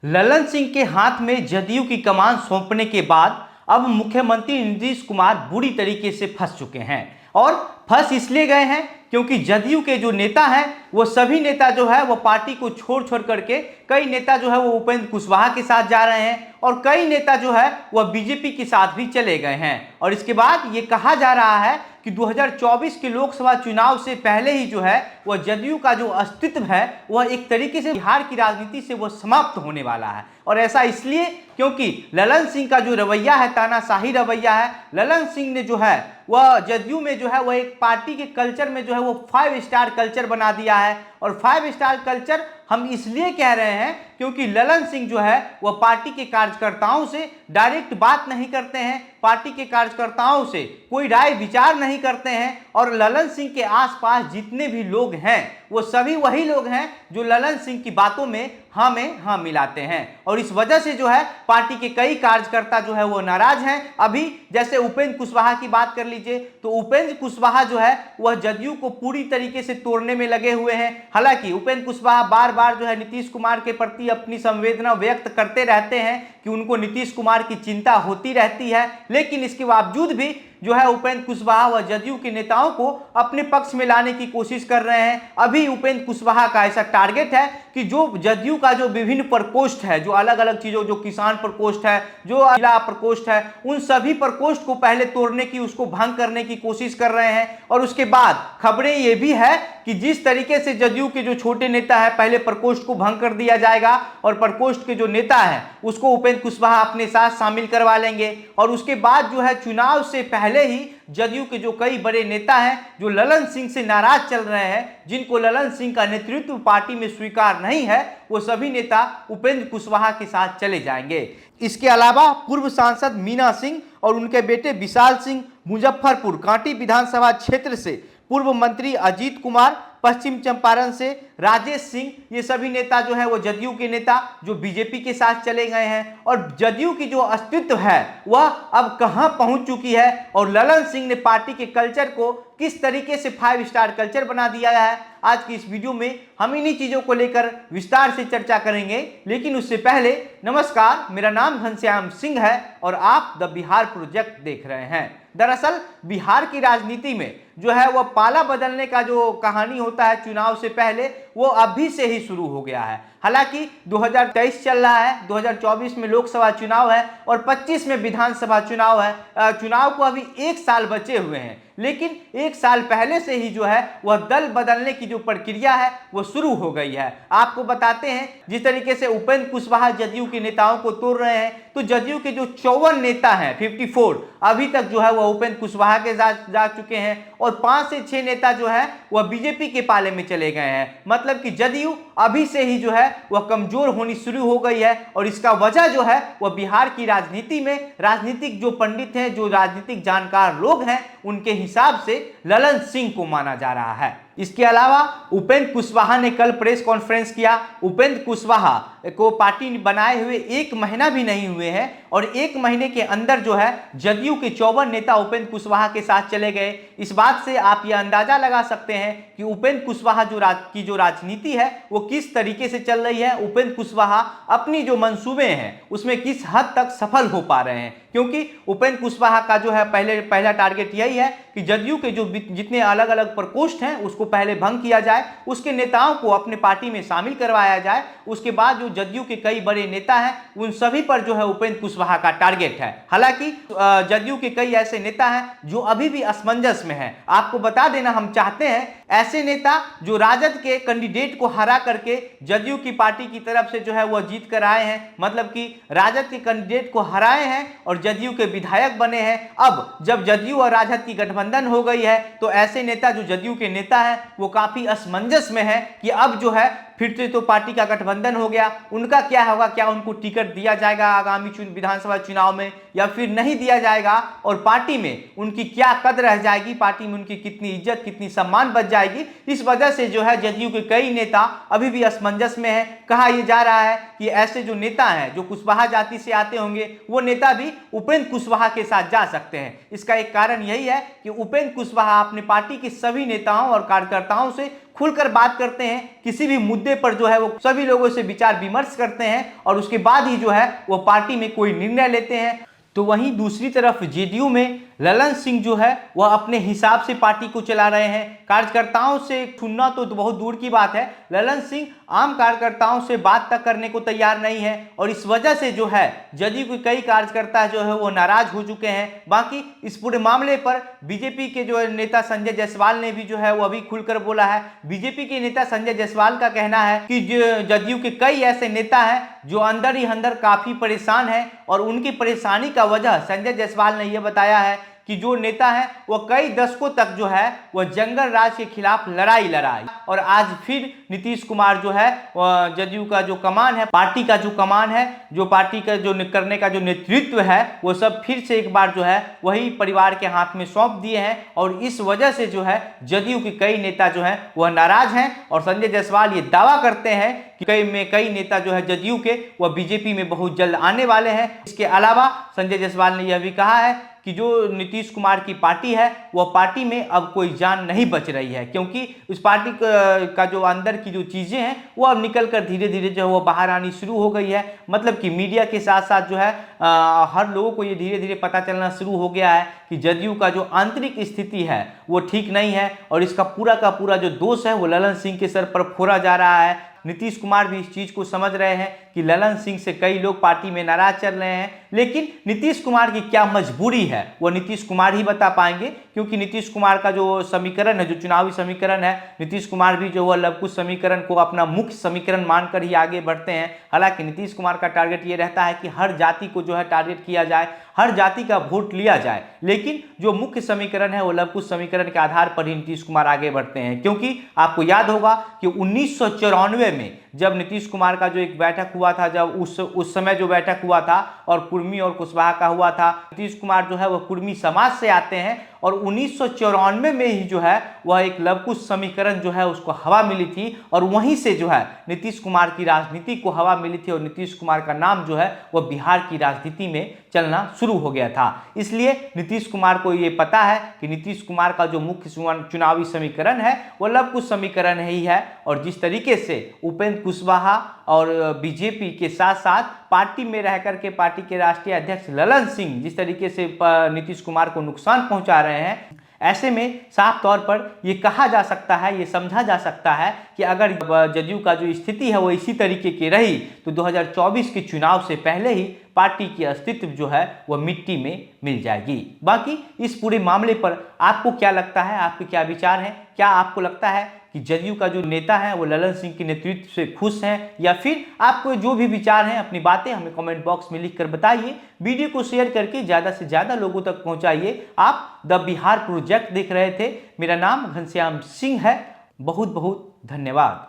ललन सिंह के हाथ में जदयू की कमान सौंपने के बाद अब मुख्यमंत्री नीतीश कुमार बुरी तरीके से फंस चुके हैं। और फंस इसलिए गए हैं क्योंकि जदयू के जो नेता हैं वो सभी नेता जो है वो पार्टी को छोड़ छोड़ करके, कई नेता जो है वो उपेंद्र कुशवाहा के साथ जा रहे हैं और कई नेता जो है वह बीजेपी के साथ भी चले गए हैं। और इसके बाद ये कहा जा रहा है कि 2024 के लोकसभा चुनाव से पहले ही जो है वह जदयू का जो अस्तित्व है वह एक तरीके से बिहार की राजनीति से वह समाप्त होने वाला है। और ऐसा इसलिए क्योंकि ललन सिंह का जो रवैया है, तानाशाही रवैया है, ललन सिंह ने जो है वह जदयू में जो है वह एक पार्टी के कल्चर में जो है वो 5 स्टार कल्चर बना दिया है। और 5 स्टार कल्चर हम इसलिए कह रहे हैं क्योंकि ललन सिंह जो है वह पार्टी के कार्यकर्ताओं से डायरेक्ट बात नहीं करते हैं, पार्टी के कार्यकर्ताओं से कोई राय विचार नहीं करते हैं। और ललन सिंह के आसपास जितने भी लोग हैं वो सभी वही लोग हैं जो ललन सिंह की बातों में हाँ में हाँ मिलाते हैं। और इस वजह से जो है पार्टी के कई कार्यकर्ता जो है वो नाराज हैं। अभी जैसे उपेंद्र कुशवाहा की बात कर लीजिए तो उपेंद्र कुशवाहा जो है वह जदयू को पूरी तरीके से तोड़ने में लगे हुए हैं। हालांकि उपेंद्र कुशवाहा बार बार जो है नीतीश कुमार के प्रति अपनी संवेदना व्यक्त करते रहते हैं कि उनको नीतीश कुमार की चिंता होती रहती है, लेकिन इसके बावजूद भी जो है उपेंद्र कुशवाहा व जदयू के नेताओं को अपने पक्ष में लाने की कोशिश कर रहे हैं। अभी उपेंद्र कुशवाहा का ऐसा टारगेट है कि जो जदयू का जो विभिन्न प्रकोष्ठ है, जो अलग अलग चीजों, जो किसान प्रकोष्ठ है, जो जिला प्रकोष्ठ है, उन सभी प्रकोष्ठ को पहले तोड़ने की, उसको भंग करने की कोशिश कर रहे हैं। और उसके बाद खबरें ये भी है कि जिस तरीके से जदयू के जो छोटे नेता है पहले प्रकोष्ठ को भंग कर दिया जाएगा और प्रकोष्ठ के जो नेता है उसको उपेंद्र कुशवाहा अपने साथ शामिल करवा लेंगे। और उसके बाद जो है चुनाव से पहले ही जदयू के जो कई बड़े नेता हैं जो ललन सिंह से नाराज चल रहे हैं, जिनको ललन सिंह का नेतृत्व पार्टी में स्वीकार नहीं है, वो सभी नेता उपेंद्र कुशवाहा के साथ चले जाएंगे। इसके अलावा पूर्व सांसद मीना सिंह और उनके बेटे विशाल सिंह, मुजफ्फरपुर कांटी विधानसभा क्षेत्र से पूर्व मंत्री अजीत कुमार, पश्चिम चंपारण से राजेश सिंह, ये सभी नेता जो है वो जदयू के नेता जो बीजेपी के साथ चले गए हैं। और जदयू की जो अस्तित्व है वह अब कहां पहुंच चुकी है और ललन सिंह ने पार्टी के कल्चर को किस तरीके से 5 स्टार कल्चर बना दिया है, आज की इस वीडियो में हम इन्हीं चीजों को लेकर विस्तार से चर्चा करेंगे। लेकिन उससे पहले नमस्कार, मेरा नाम घनश्याम सिंह है और आप द बिहार प्रोजेक्ट देख रहे हैं। दरअसल बिहार की राजनीति में जो है वह पाला बदलने का जो कहानी होता है चुनाव से पहले, वो अभी से ही शुरू हो गया है। हालांकि 2023 चल रहा है, 2024 में लोकसभा चुनाव है और 25 में विधानसभा चुनाव है। चुनाव को अभी 1 साल बचे हुए हैं, लेकिन 1 साल पहले से ही जो है वह दल बदलने की जो प्रक्रिया है वो शुरू हो गई है। आपको बताते हैं, जिस तरीके से उपेंद्र कुशवाहा जदयू के नेताओं को तोड़ रहे हैं, तो जदयू के जो 54 नेता हैं, 54 अभी तक जो है वह उपेंद्र कुशवाहा के साथ जा चुके हैं और 5 से 6 नेता जो है वह बीजेपी के पाले में चले गए हैं। मतलब कि जदयू अभी से ही जो है वह कमजोर होनी शुरू हो गई है। और इसका वजह जो है वह बिहार की राजनीति में राजनीतिक जो पंडित हैं, जो राजनीतिक जानकार लोग हैं, उनके हिसाब से ललन सिंह को माना जा रहा है। इसके अलावा उपेंद्र कुशवाहा ने कल प्रेस कॉन्फ्रेंस किया। उपेंद्र कुशवाहा को पार्टी बनाए हुए 1 महीना भी नहीं हुए हैं और 1 महीने के अंदर जो है जदयू के 54 नेता उपेंद्र कुशवाहा के साथ चले गए। इस बात से आप यह अंदाजा लगा सकते हैं कि उपेंद्र कुशवाहा की जो राजनीति है वो किस तरीके से चल रही है। उपेंद्र कुशवाहा अपनी जो मंसूबे हैं उसमें किस हद तक सफल हो पा रहे हैं, क्योंकि उपेंद्र कुशवाहा का जो है पहला टारगेट यही है कि जदयू के जो जितने अलग अलग प्रकोष्ठ हैं उसको पहले भंग किया जाए, उसके नेताओं को अपने पार्टी में शामिल करवाया जाए। उसके बाद जो जदयू के कई बड़े नेता हैं उन सभी पर जो है उपेंद्र कुशवाहा का टारगेट है। हालांकि जदयू के कई ऐसे नेता हैं जो अभी भी असमंजस में हैं। आपको बता देना हम चाहते हैं, ऐसे नेता जो राजद के कैंडिडेट को हरा करके जदयू की पार्टी की तरफ से जो है वह जीत कर आए हैं, मतलब कि राजद के कैंडिडेट को हराए हैं और जदयू के विधायक बने हैं। अब जब जदयू और राजद की गठबंधन हो गई है तो ऐसे नेता जो जदयू के नेता हैं वो काफी असमंजस में है कि अब जो है फिर से तो पार्टी का गठबंधन हो गया, उनका क्या होगा, क्या उनको टिकट दिया जाएगा आगामी विधानसभा चुनाव में या फिर नहीं दिया जाएगा, और पार्टी में उनकी क्या कद्र रह जाएगी, पार्टी में उनकी कितनी इज्जत, कितनी सम्मान बच जाएगी। इस वजह से जो है जदयू के कई नेता अभी भी असमंजस में है। कहा यह जा रहा है कि ऐसे जो नेता हैं जो कुशवाहा जाति से आते होंगे वो नेता भी उपेंद्र कुशवाहा के साथ जा सकते हैं। इसका एक कारण यही है कि उपेंद्र कुशवाहा अपने पार्टी के सभी नेताओं और कार्यकर्ताओं से खुलकर बात करते हैं, किसी भी मुद्दे पर जो है वो सभी लोगों से विचार विमर्श करते हैं और उसके बाद ही जो है वो पार्टी में कोई निर्णय लेते हैं। तो वहीं दूसरी तरफ जेडीयू में ललन सिंह जो है वह अपने हिसाब से पार्टी को चला रहे हैं। कार्यकर्ताओं से सुनना तो बहुत दूर की बात है, ललन सिंह आम कार्यकर्ताओं से बात तक करने को तैयार नहीं है और इस वजह से जो है जेडीयू के कई कार्यकर्ता जो है वो नाराज हो चुके हैं। बाकी इस पूरे मामले पर बीजेपी के जो नेता संजय जायसवाल ने भी जो है वो अभी खुलकर बोला है। बीजेपी के नेता संजय जायसवाल का कहना है कि जेडीयू के कई ऐसे नेता हैं जो अंदर ही अंदर काफी परेशान हैं और उनकी परेशानी का वजह संजय जायसवाल ने यह बताया है कि जो नेता है वह कई दशकों तक जो है वह जंगल राज के खिलाफ लड़ाई और आज फिर नीतीश कुमार जो है जेडीयू का जो कमान है, पार्टी का जो कमान है, जो पार्टी का जो करने का जो नेतृत्व है वो सब फिर से एक बार जो है वही परिवार के हाथ में सौंप दिए हैं और इस वजह से जो है जेडीयू के कई नेता जो है वह नाराज हैं और संजय जायसवाल ये दावा करते हैं कि कई नेता जो है जेडीयू के वह बीजेपी में बहुत जल्द आने वाले हैं। इसके अलावा संजय जायसवाल ने यह भी कहा है कि जो नीतीश कुमार की पार्टी है वह पार्टी में अब कोई जान नहीं बच रही है, क्योंकि उस पार्टी का जो अंदर की जो चीज़ें हैं वो अब निकल कर धीरे धीरे जो है वो बाहर आनी शुरू हो गई है। मतलब कि मीडिया के साथ साथ जो है हर लोगों को ये धीरे धीरे पता चलना शुरू हो गया है कि जेडीयू का जो आंतरिक स्थिति है वो ठीक नहीं है और इसका पूरा का पूरा जो दोष है वो ललन सिंह के सर पर फोड़ा जा रहा है। नीतीश कुमार भी इस चीज को समझ रहे हैं कि ललन सिंह से कई लोग पार्टी में नाराज चल रहे हैं, लेकिन नीतीश कुमार की क्या मजबूरी है वो नीतीश कुमार ही बता पाएंगे, क्योंकि नीतीश कुमार का जो समीकरण है, जो चुनावी समीकरण है, नीतीश कुमार भी जो है लवकुश समीकरण को अपना मुख्य समीकरण मानकर ही आगे बढ़ते हैं। हालांकि नीतीश कुमार का टारगेट ये रहता है कि हर जाति को जो है टारगेट किया जाए, हर जाति का वोट लिया जाए, लेकिन जो मुख्य समीकरण है वो लवकुश समीकरण के आधार पर ही नीतीश कुमार आगे बढ़ते हैं। क्योंकि आपको याद होगा कि 1994 में जब नीतीश कुमार का जो एक बैठक हुआ था, जब उस समय जो बैठक हुआ था और कुर्मी और कुशवाहा का हुआ था, नीतीश कुमार जो है वह कुर्मी समाज से आते हैं और 1994 में ही जो है वह एक लवकुश समीकरण जो है उसको हवा मिली थी और वहीं से जो है नीतीश कुमार की राजनीति को हवा मिली थी और नीतीश कुमार का नाम जो है वह बिहार की राजनीति में चलना शुरू हो गया था। इसलिए नीतीश कुमार को ये पता है कि नीतीश कुमार का जो मुख्य चुनावी समीकरण है वो लवकुश समीकरण ही है और जिस तरीके से उपेंद्र कुशवाहा और बीजेपी के साथ साथ पार्टी में रह करके पार्टी के राष्ट्रीय अध्यक्ष ललन सिंह जिस तरीके से नीतीश कुमार को नुकसान पहुंचा रहे हैं, ऐसे में साफ तौर पर ये कहा जा सकता है, ये समझा जा सकता है कि अगर जेडीयू का जो स्थिति है वो इसी तरीके की रही तो 2024 के चुनाव से पहले ही पार्टी की अस्तित्व जो है वह मिट्टी में मिल जाएगी। बाकी इस पूरे मामले पर आपको क्या लगता है, आपके क्या विचार हैं? क्या आपको लगता है कि जेडीयू का जो नेता है वो ललन सिंह के नेतृत्व से खुश हैं, या फिर आपको जो भी विचार हैं अपनी बातें हमें कमेंट बॉक्स में लिखकर बताइए। वीडियो को शेयर करके ज़्यादा से ज़्यादा लोगों तक पहुंचाइए। आप द बिहार प्रोजेक्ट देख रहे थे, मेरा नाम घनश्याम सिंह है। बहुत बहुत धन्यवाद।